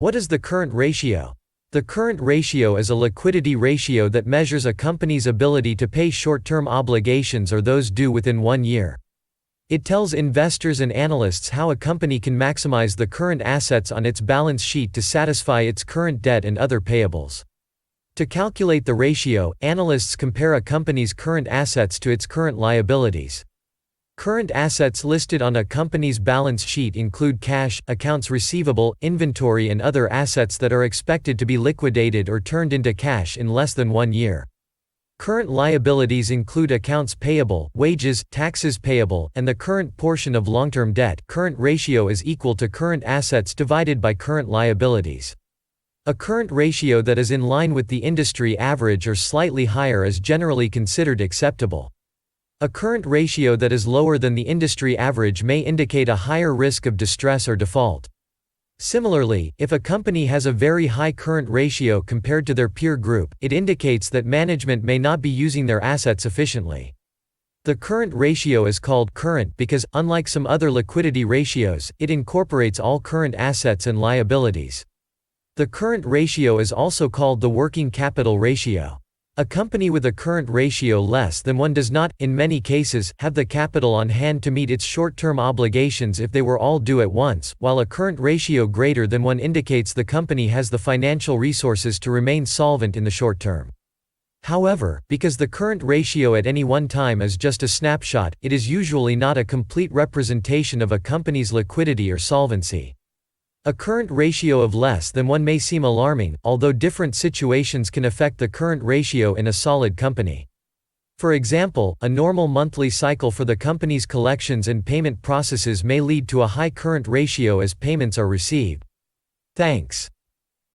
What is the current ratio? The current ratio is a liquidity ratio that measures a company's ability to pay short-term obligations or those due within 1 year. It tells investors and analysts how a company can maximize the current assets on its balance sheet to satisfy its current debt and other payables. To calculate the ratio, analysts compare a company's current assets to its current liabilities. Current assets listed on a company's balance sheet include cash, accounts receivable, inventory, and other assets that are expected to be liquidated or turned into cash in less than 1 year. Current liabilities include accounts payable, wages, taxes payable, and the current portion of long-term debt. Current ratio is equal to current assets divided by current liabilities. A current ratio that is in line with the industry average or slightly higher is generally considered acceptable. A current ratio that is lower than the industry average may indicate a higher risk of distress or default. Similarly, if a company has a very high current ratio compared to their peer group, it indicates that management may not be using their assets efficiently. The current ratio is called current because, unlike some other liquidity ratios, it incorporates all current assets and liabilities. The current ratio is also called the working capital ratio. A company with a current ratio less than 1 does not, in many cases, have the capital on hand to meet its short-term obligations if they were all due at once, while a current ratio greater than 1 indicates the company has the financial resources to remain solvent in the short term. However, because the current ratio at any one time is just a snapshot, it is usually not a complete representation of a company's liquidity or solvency. A current ratio of less than 1 may seem alarming, although different situations can affect the current ratio in a solid company. For example, a normal monthly cycle for the company's collections and payment processes may lead to a high current ratio as payments are received. Thanks.